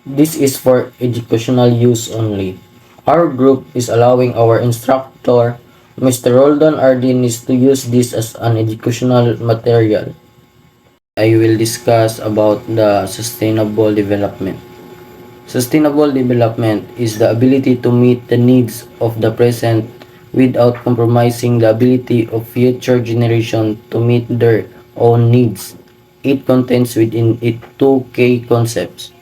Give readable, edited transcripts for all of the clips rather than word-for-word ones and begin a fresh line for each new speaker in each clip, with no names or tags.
This is for educational use only. Our group is allowing our instructor, Mr. Roldan Ardinis, to use this as an educational material. I will discuss about the sustainable development. Sustainable development is the ability to meet the needs of the present without compromising the ability of future generations to meet their own needs. It contains within it two key concepts.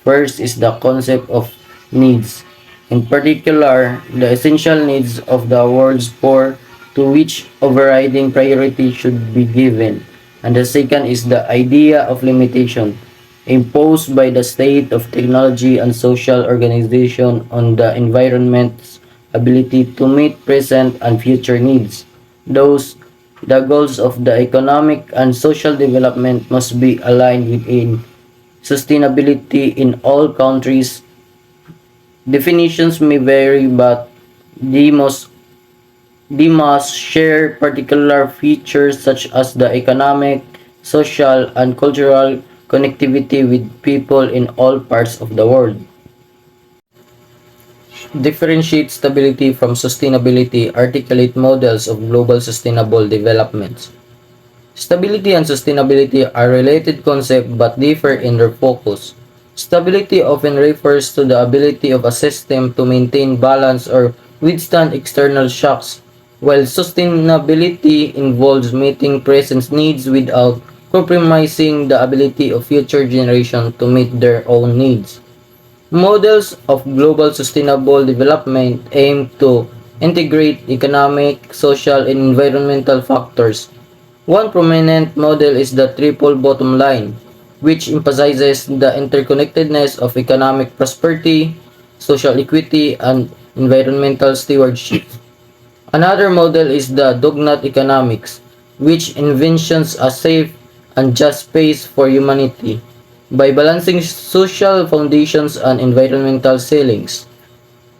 First is the concept of needs, in particular, the essential needs of the world's poor to which overriding priority should be given. And the second is the idea of limitation, imposed by the state of technology and social organization on the environment's ability to meet present and future needs. Thus, the goals of the economic and social development must be aligned within sustainability in all countries. Definitions may vary, but they must they must share particular features such as the economic, social, and cultural connectivity with people in all parts of the world. Differentiate stability from sustainability, articulate models of global sustainable development. Stability and sustainability are related concepts but differ in their focus. Stability often refers to the ability of a system to maintain balance or withstand external shocks, while sustainability involves meeting present needs without compromising the ability of future generations to meet their own needs. Models of global sustainable development aim to integrate economic, social, and environmental factors. One prominent model is the triple bottom line, which emphasizes the interconnectedness of economic prosperity, social equity, and environmental stewardship. Another model is the Dognut economics, which envisions a safe and just space for humanity by balancing social foundations and environmental ceilings.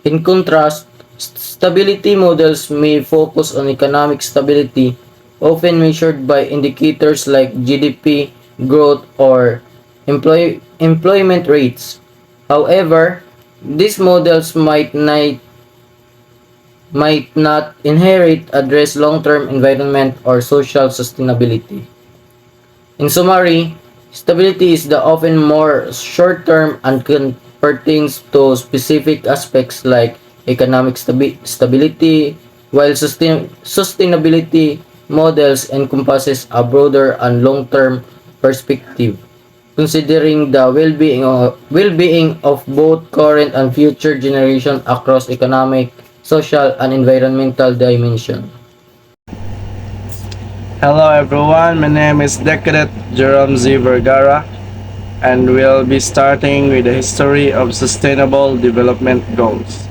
In contrast, stability models may focus on economic stability, often measured by indicators like GDP, growth, or employment rates. However, these models might not inherit address long-term environment or social sustainability. In summary, stability is the often more short-term and pertains to specific aspects like economic stability, while sustainability models encompasses a broader and long-term perspective, considering the well-being of both current and future generations across economic, social, and environmental dimensions.
Hello everyone, my name is Decadent Jerome Z. Vergara, and we'll be starting with the history of Sustainable Development Goals.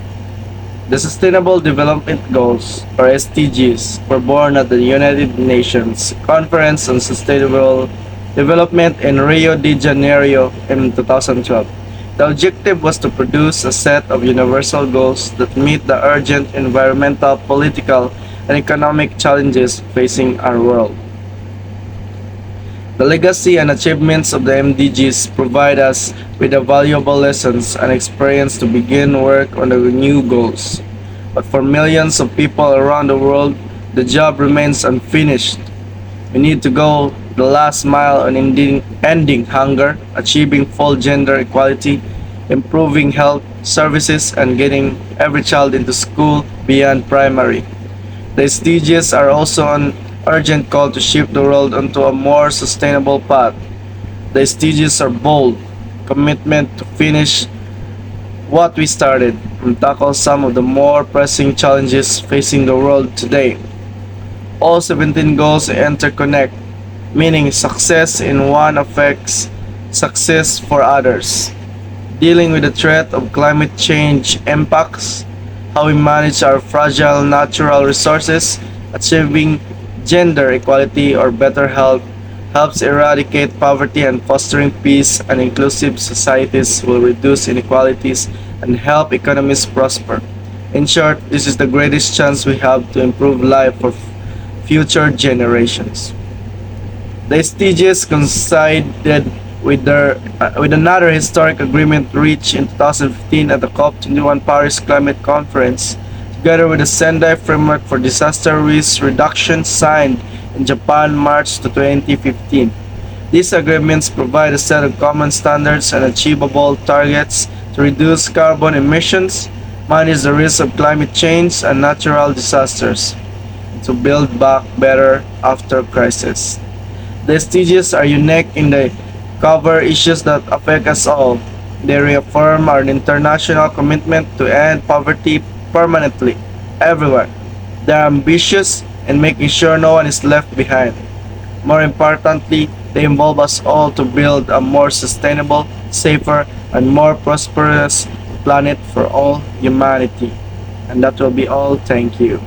The Sustainable Development Goals, or SDGs, were born at the United Nations Conference on Sustainable Development in Rio de Janeiro in 2012. The objective was to produce a set of universal goals that meet the urgent environmental, political, and economic challenges facing our world. The legacy and achievements of the MDGs provide us with the valuable lessons and experience to begin work on the new goals. But for millions of people around the world, the job remains unfinished. We need to go the last mile on ending hunger, achieving full gender equality, improving health services, and getting every child into school beyond primary. The SDGs are also an urgent call to shift the world onto a more sustainable path. The SDGs are bold, commitment to finish what we started and tackle some of the more pressing challenges facing the world today. All 17 goals interconnect, meaning success in one affects success for others. Dealing with the threat of climate change impacts, how we manage our fragile natural resources, achieving gender equality or better health helps eradicate poverty, and fostering peace and inclusive societies will reduce inequalities and help economies prosper. In short, this is the greatest chance we have to improve life for future generations. The SDGs coincided with another historic agreement reached in 2015 at the COP21 Paris Climate Conference, together with the Sendai Framework for Disaster Risk Reduction signed in Japan March 2015. These agreements provide a set of common standards and achievable targets to reduce carbon emissions, manage the risk of climate change and natural disasters, and to build back better after crisis. The SDGs are unique in they cover issues that affect us all. They reaffirm our international commitment to end poverty permanently, everywhere. They are ambitious in making sure no one is left behind. More importantly, they involve us all to build a more sustainable, safer, and more prosperous planet for all humanity. And that will be all. Thank you.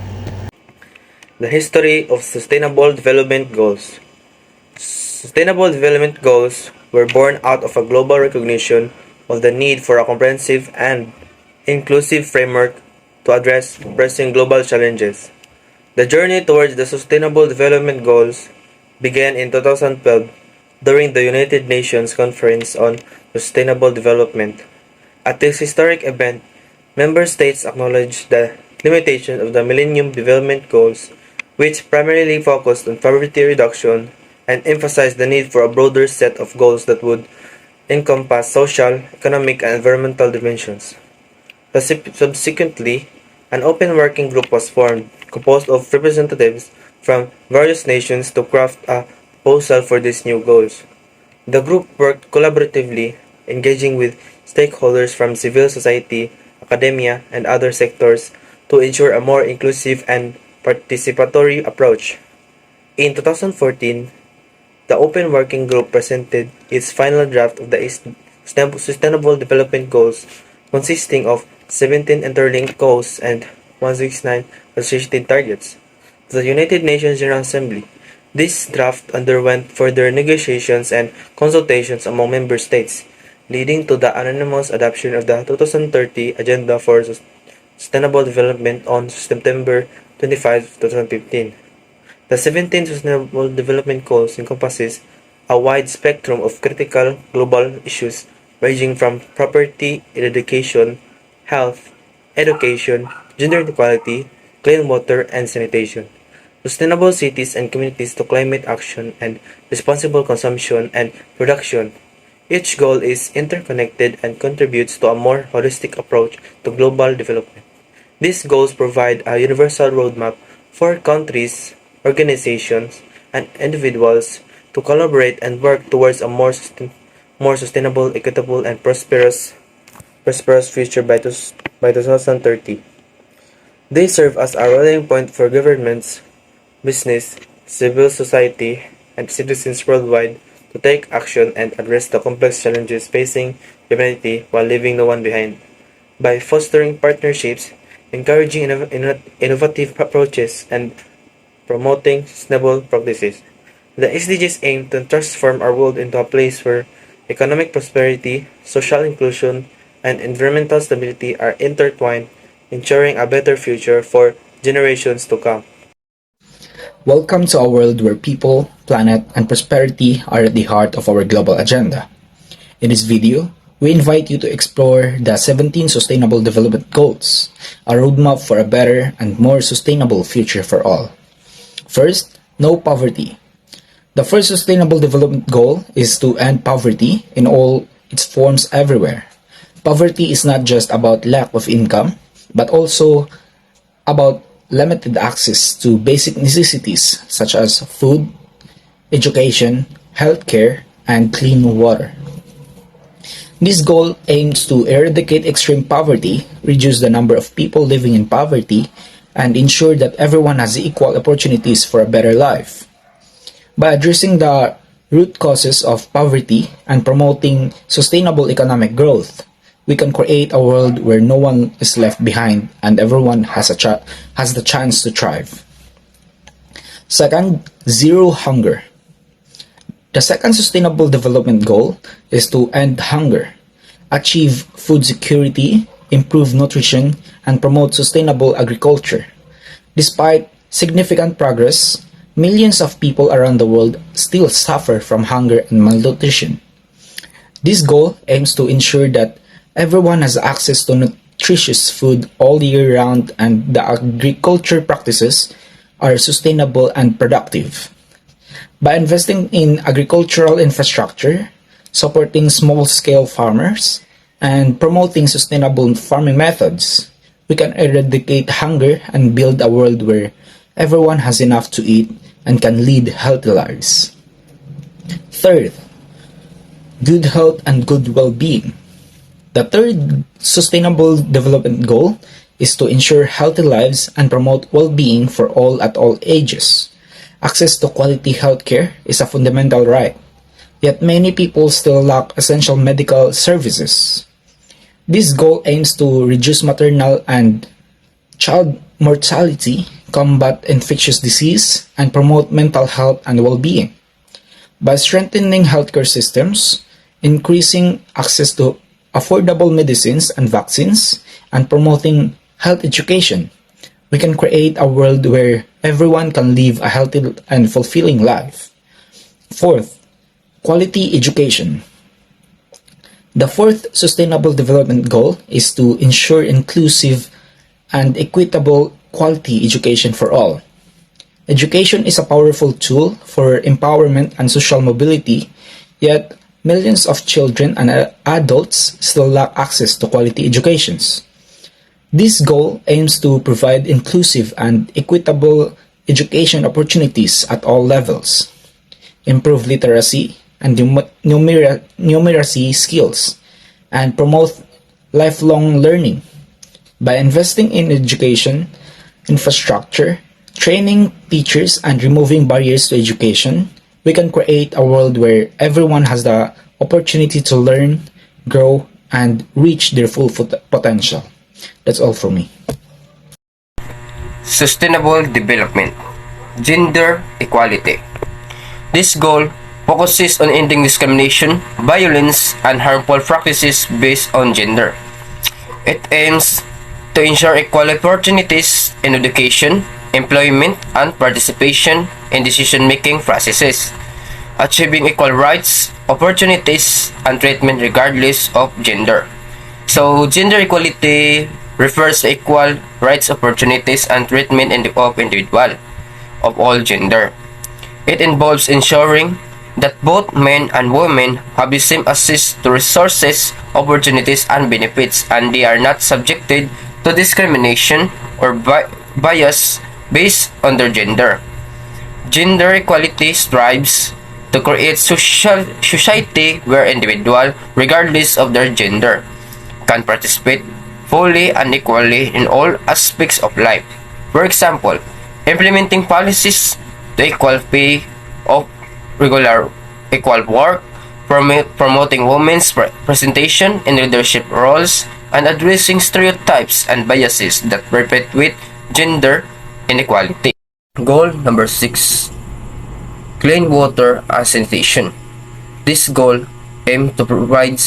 The history of Sustainable Development Goals. Sustainable Development Goals were born out of a global recognition of the need for a comprehensive and inclusive framework to address pressing global challenges. The journey towards the Sustainable Development Goals began in 2012 during the United Nations Conference on Sustainable Development. At this historic event, member states acknowledged the limitations of the Millennium Development Goals, which primarily focused on poverty reduction and emphasized the need for a broader set of goals that would encompass social, economic, and environmental dimensions. Subsequently, an open working group was formed, composed of representatives from various nations to craft a proposal for these new goals. The group worked collaboratively, engaging with stakeholders from civil society, academia, and other sectors to ensure a more inclusive and participatory approach. In 2014, the Open Working Group presented its final draft of the Sustainable Development Goals, consisting of 17 interlinked goals and 169 associated targets, to the United Nations General Assembly. This draft underwent further negotiations and consultations among member states, leading to the unanimous adoption of the 2030 Agenda for Sustainable Development on September 25, 2015. The 17 Sustainable Development Goals encompasses a wide spectrum of critical global issues ranging from poverty, eradication, health, education, gender equality, clean water, and sanitation, sustainable cities and communities to climate action and responsible consumption and production. Each goal is interconnected and contributes to a more holistic approach to global development. These goals provide a universal roadmap for countries, organizations, and individuals to collaborate and work towards a more sustainable, equitable, and prosperous future by 2030. They serve as a rallying point for governments, business, civil society, and citizens worldwide to take action and address the complex challenges facing humanity while leaving no one behind. By fostering partnerships, encouraging innovative approaches, and promoting sustainable practices, the SDGs aim to transform our world into a place where economic prosperity, social inclusion, and environmental stability are intertwined, ensuring a better future for generations to come.
Welcome to a world where people, planet, and prosperity are at the heart of our global agenda. In this video, we invite you to explore the 17 Sustainable Development Goals, a roadmap for a better and more sustainable future for all. First, no poverty. The first Sustainable Development Goal is to end poverty in all its forms everywhere. Poverty is not just about lack of income, but also about limited access to basic necessities such as food, education, healthcare, and clean water. This goal aims to eradicate extreme poverty, reduce the number of people living in poverty, and ensure that everyone has equal opportunities for a better life. By addressing the root causes of poverty and promoting sustainable economic growth, we can create a world where no one is left behind and everyone has the chance to thrive. Second, zero hunger. The second Sustainable Development Goal is to end hunger, achieve food security, improve nutrition, and promote sustainable agriculture. Despite significant progress, millions of people around the world still suffer from hunger and malnutrition. This goal aims to ensure that everyone has access to nutritious food all year round and the agriculture practices are sustainable and productive. By investing in agricultural infrastructure, supporting small-scale farmers, and promoting sustainable farming methods, we can eradicate hunger and build a world where everyone has enough to eat and can lead healthy lives. Third, good health and good well-being. The third sustainable development goal is to ensure healthy lives and promote well-being for all at all ages. Access to quality healthcare is a fundamental right, yet many people still lack essential medical services. This goal aims to reduce maternal and child mortality, combat infectious disease, and promote mental health and well-being. By strengthening healthcare systems, increasing access to affordable medicines and vaccines, and promoting health education, we can create a world where everyone can live a healthy and fulfilling life. Fourth, quality education. The fourth sustainable development goal is to ensure inclusive and equitable quality education for all. Education is a powerful tool for empowerment and social mobility, yet millions of children and adults still lack access to quality educations. This goal aims to provide inclusive and equitable education opportunities at all levels, improve literacy and numeracy skills, and promote lifelong learning. By investing in education, infrastructure, training teachers, and removing barriers to education, we can create a world where everyone has the opportunity to learn, grow, and reach their full potential. That's all for me.
Sustainable Development. Gender Equality. This goal focuses on ending discrimination, violence, and harmful practices based on gender. It aims to ensure equal opportunities in education, employment, and participation in decision-making processes, achieving equal rights, opportunities, and treatment regardless of gender. So, gender equality refers to equal rights, opportunities, and treatment of individual of all gender. It involves ensuring that both men and women have the same access to resources, opportunities, and benefits, and they are not subjected to discrimination or bias based on their gender. Gender equality strives to create society where individuals, regardless of their gender, can participate fully and equally in all aspects of life. For example, implementing policies to equal pay of regular equal work, promoting women's presentation in leadership roles, and addressing stereotypes and biases that perpetuate gender inequality. Goal number 6. Clean water and sanitation. This goal aims to provide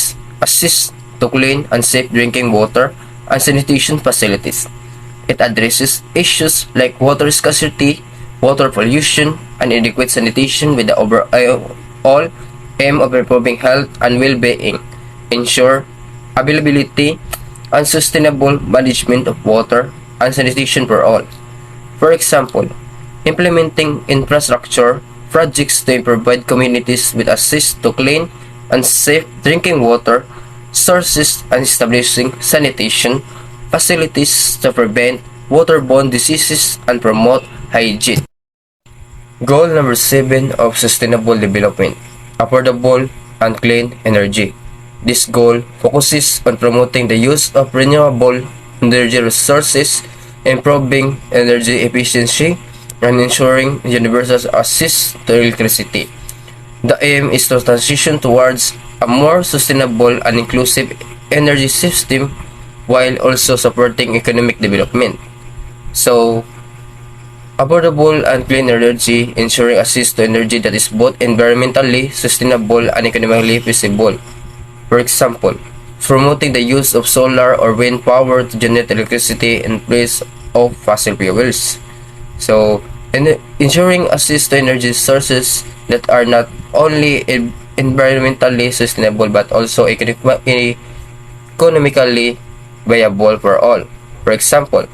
access to clean and safe drinking water and sanitation facilities. It addresses issues like water scarcity, water pollution, and inadequate sanitation with the overall aim of improving health and well-being, ensure availability and sustainable management of water and sanitation for all. For example, implementing infrastructure projects to provide communities with access to clean and safe drinking water sources and establishing sanitation facilities to prevent waterborne diseases and promote hygiene. Goal number 7 of Sustainable Development. Affordable and clean energy. This goal focuses on promoting the use of renewable energy resources, improving energy efficiency, and ensuring universal access to electricity. The aim is to transition towards a more sustainable and inclusive energy system while also supporting economic development. So, affordable and clean energy, ensuring access to energy that is both environmentally sustainable and economically feasible. For example, promoting the use of solar or wind power to generate electricity in place of fossil fuels. So, ensuring access to energy sources that are not only environmentally sustainable but also economically viable for all. For example,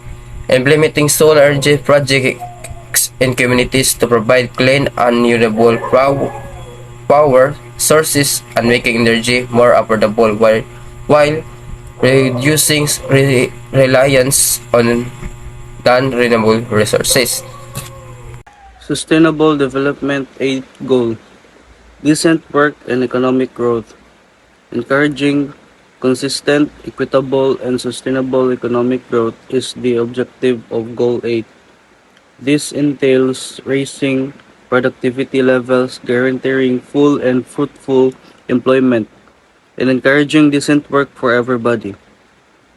implementing solar energy projects in communities to provide clean and renewable power sources and making energy more affordable while reducing reliance on non-renewable resources.
Sustainable Development 8 Goal: Decent work and economic growth. Encouraging consistent, equitable, and sustainable economic growth is the objective of Goal 8. This entails raising productivity levels, guaranteeing full and fruitful employment, and encouraging decent work for everybody.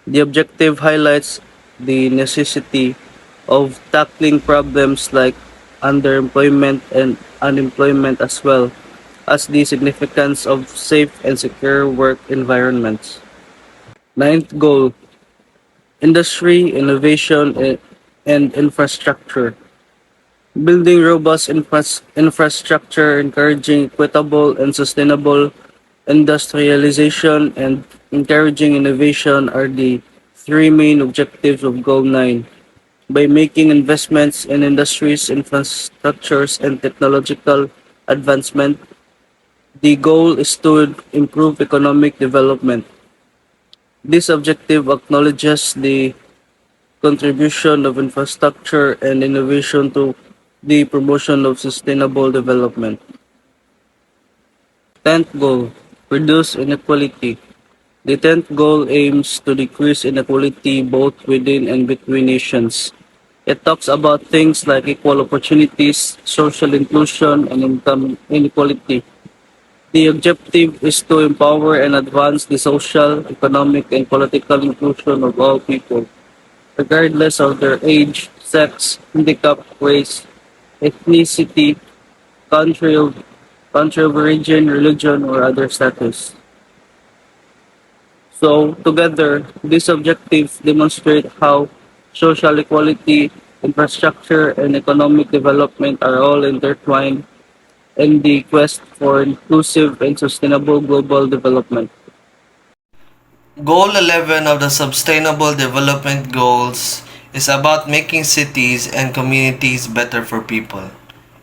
The objective highlights the necessity of tackling problems like underemployment and unemployment as well as the significance of safe and secure work environments. Ninth goal: industry, innovation, and infrastructure. Building robust infrastructure, encouraging equitable and sustainable industrialization, and encouraging innovation are the three main objectives of Goal 9. By making investments in industries, infrastructures, and technological advancement, the goal is to improve economic development. This objective acknowledges the contribution of infrastructure and innovation to the promotion of sustainable development. 10th goal: reduce inequality. The 10th goal aims to decrease inequality both within and between nations. It talks about things like equal opportunities, social inclusion, and income inequality. The objective is to empower and advance the social, economic, and political inclusion of all people, regardless of their age, sex, handicap, race, ethnicity, country of origin, religion, or other status. So, together, these objectives demonstrate how social equality, infrastructure, and economic development are all intertwined in the quest for inclusive and sustainable global development.
Goal 11 of the Sustainable Development Goals is about making cities and communities better for people.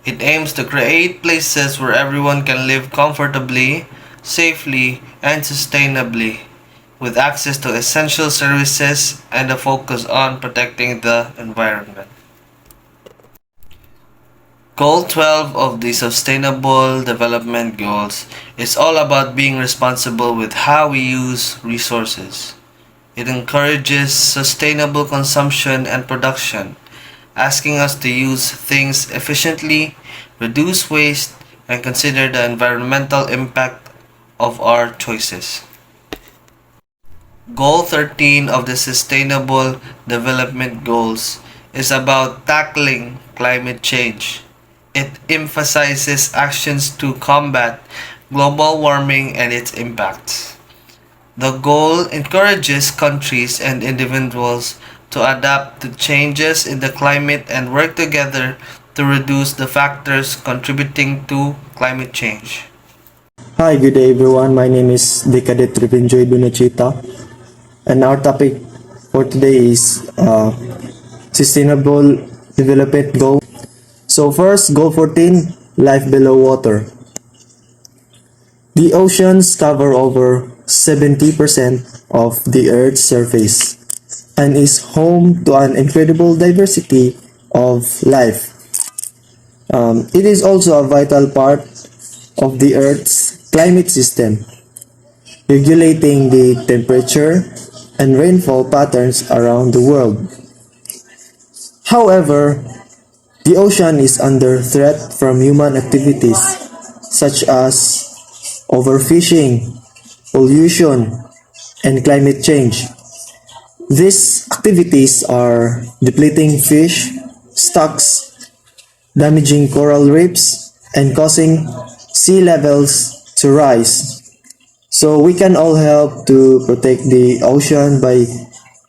It aims to create places where everyone can live comfortably, safely, and sustainably, with access to essential services and a focus on protecting the environment. Goal 12 of the Sustainable Development Goals is all about being responsible with how we use resources. It encourages sustainable consumption and production, asking us to use things efficiently, reduce waste, and consider the environmental impact of our choices. Goal 13 of the Sustainable Development Goals is about tackling climate change. It emphasizes actions to combat global warming and its impacts. The goal encourages countries and individuals to adapt to changes in the climate and work together to reduce the factors contributing to climate change.
Hi, good day everyone. My name is Decadet Trivenjoy Dunachita, and our topic for today is Sustainable Development Goal. So first, Goal 14, Life Below Water. The oceans cover over 70% of the Earth's surface and is home to an incredible diversity of life. It is also a vital part of the Earth's climate system, regulating the temperature and rainfall patterns around the world. However, the ocean is under threat from human activities such as overfishing, pollution, and climate change. These activities are depleting fish stocks, damaging coral reefs, and causing sea levels to rise. So we can all help to protect the ocean by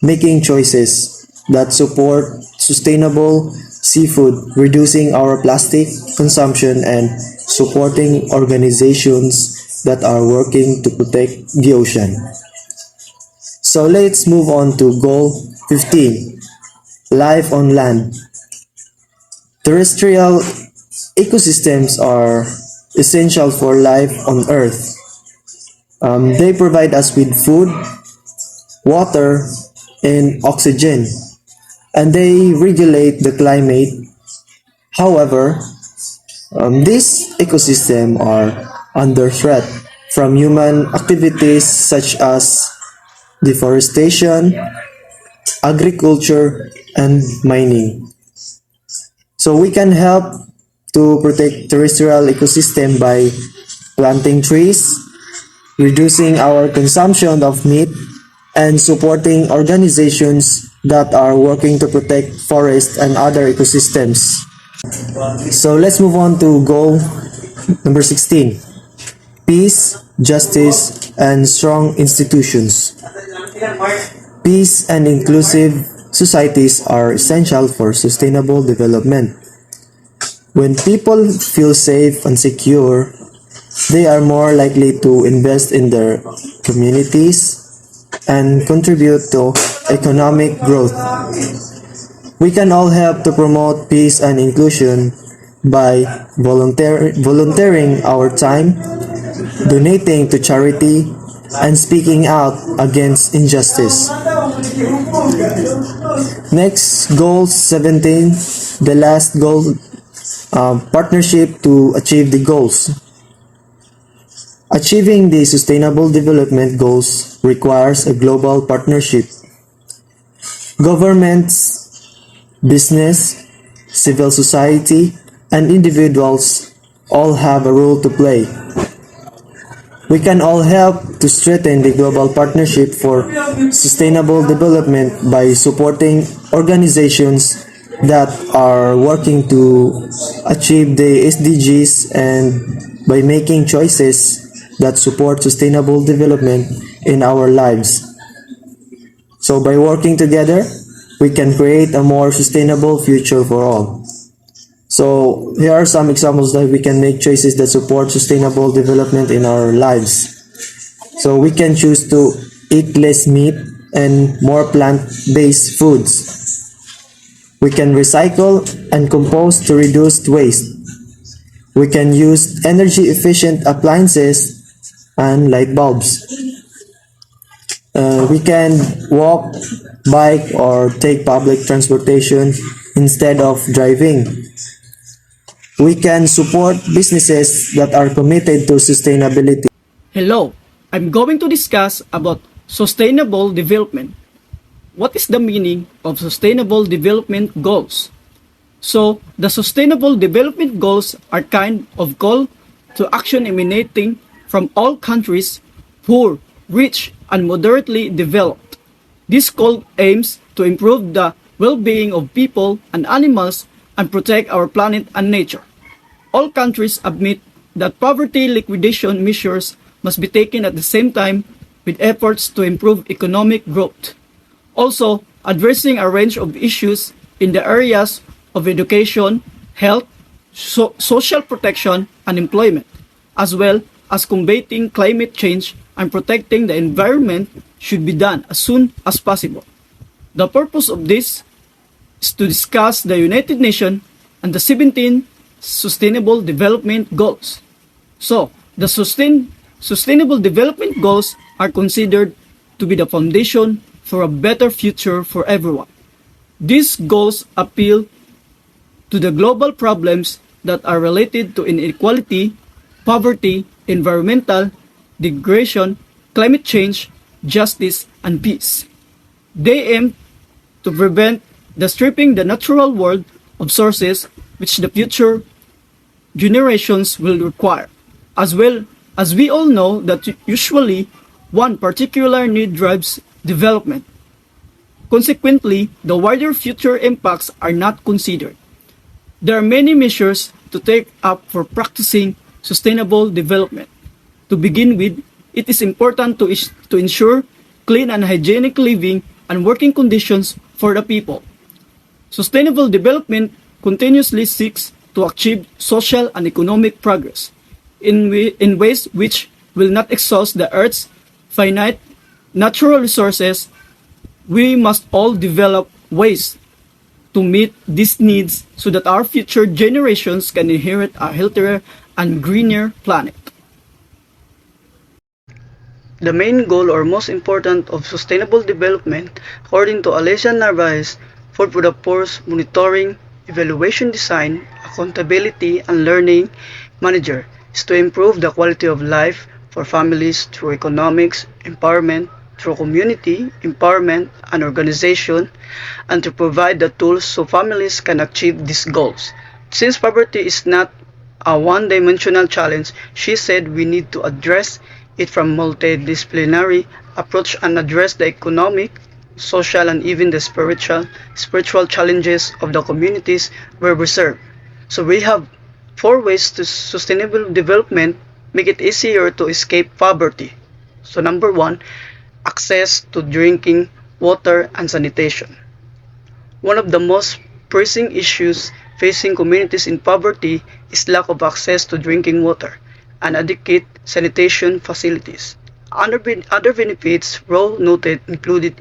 making choices that support sustainable seafood, reducing our plastic consumption, and supporting organizations that are working to protect the ocean. So let's move on to goal 15, life on land. Terrestrial ecosystems are essential for life on Earth. They provide us with food, water, and oxygen, and they regulate the climate. However, these ecosystems are under threat from human activities such as deforestation, agriculture, and mining. So we can help to protect terrestrial ecosystem by planting trees, reducing our consumption of meat, and supporting organizations that are working to protect forests and other ecosystems. So let's move on to goal number 16. Peace, justice, and strong institutions. Peace and inclusive societies are essential for sustainable development. When people feel safe and secure, they are more likely to invest in their communities and contribute to economic growth. We can all help to promote peace and inclusion by volunteering our time, donating to charity, and speaking out against injustice. Next, goal 17, the last goal, partnership to achieve the goals. Achieving the Sustainable Development Goals requires a global partnership. Governments, business, civil society, and individuals all have a role to play. We can all help to strengthen the global partnership for sustainable development by supporting organizations that are working to achieve the SDGs and by making choices that support sustainable development in our lives. So by working together, we can create a more sustainable future for all. So here are some examples that we can make choices that support sustainable development in our lives. So we can choose to eat less meat and more plant-based foods. We can recycle and compost to reduce waste. We can use energy-efficient appliances and light bulbs. We can walk, bike, or take public transportation instead of driving. We can support businesses that are committed to sustainability.
Hello, I'm going to discuss about sustainable development. What is the meaning of sustainable development goals? So, the sustainable development goals are kind of call to action emanating from all countries, poor, rich, and moderately developed. This goal aims to improve the well-being of people and animals and protect our planet and nature. All countries admit that poverty liquidation measures must be taken at the same time with efforts to improve economic growth. Also, addressing a range of issues in the areas of education, health, social protection, and employment, as well as combating climate change and protecting the environment should be done as soon as possible. The purpose of this is to discuss the United Nations and the 17 Sustainable Development Goals. So, the Sustainable Development Goals are considered to be the foundation for a better future for everyone. These goals appeal to the global problems that are related to inequality, poverty, environmental degradation, climate change, justice, and peace. They aim to prevent the stripping the natural world of sources which the future generations will require, as well as we all know that usually one particular need drives development. Consequently, the wider future impacts are not considered. There are many measures to take up for practicing sustainable development. To begin with, it is important to ensure clean and hygienic living and working conditions for the people. Sustainable development continuously seeks to achieve social and economic progress in ways which will not exhaust the Earth's finite natural resources, we must all develop ways to meet these needs so that our future generations can inherit a healthier and greener planet. The main goal or most important of sustainable development, according to Alessia Narvaez, Food for the Poor's monitoring, evaluation design, accountability, and learning manager, is to improve the quality of life for families through economics, empowerment, through community, empowerment, and organization, and to provide the tools so families can achieve these goals. Since poverty is not a one-dimensional challenge, she said we need to address it from multidisciplinary approach and address the economic, social, and even the spiritual challenges of the communities where we serve. So we have 4 ways to sustainable development make it easier to escape poverty. So number 1, access to drinking water and sanitation. One of the most pressing issues facing communities in poverty is lack of access to drinking water and adequate sanitation facilities. Other benefits Rowe noted included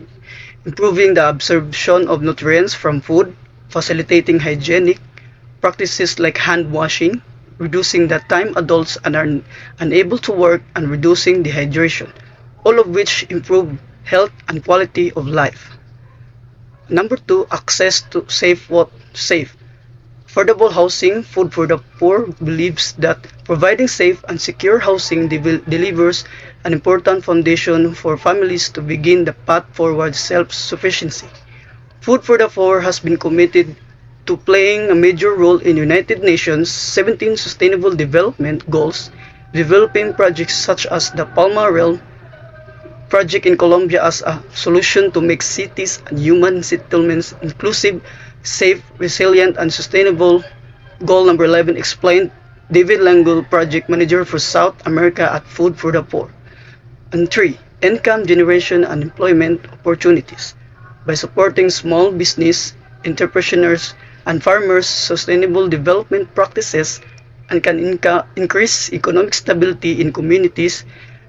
improving the absorption of nutrients from food, facilitating hygienic practices like hand washing, reducing the time adults are unable to work, and reducing dehydration, all of which improve health and quality of life. Number 2, access to safe. Affordable housing. Food for the Poor believes that providing safe and secure housing delivers an important foundation for families to begin the path forward self-sufficiency. Food for the Poor has been committed to playing a major role in United Nations 17 Sustainable Development Goals, developing projects such as the Palma Realm project in Colombia as a solution to make cities and human settlements inclusive, safe, resilient, and sustainable. Goal number 11 explained David Langul, project manager for South America at Food for the Poor. And 3, income generation and employment opportunities. By supporting small business, entrepreneurs, and farmers' sustainable development practices and can increase economic stability in communities,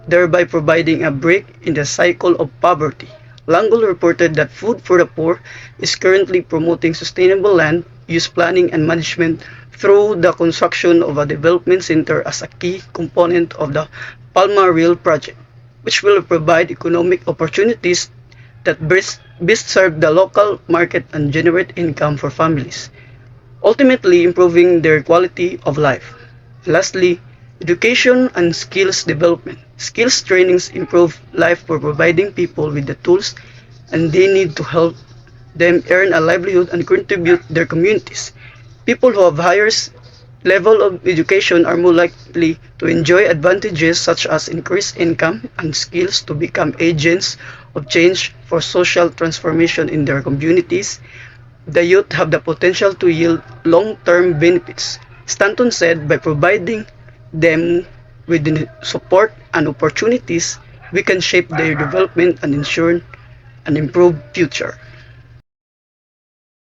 thereby providing a break in the cycle of poverty. Langul reported that Food for the Poor is currently promoting sustainable land use planning and management through the construction of a development center as a key component of the Palma Real project, which will provide economic opportunities that best serve the local market and generate income for families, ultimately improving their quality of life. Lastly, education and skills development. Skills trainings improve life for providing people with the tools and they need to help them earn a livelihood and contribute their communities. People who have higher level of education are more likely to enjoy advantages such as increased income and skills to become agents of change for social transformation in their communities. The youth have the potential to yield long-term benefits. Stanton said, by providing them with the support and opportunities, we can shape their development and ensure an improved future.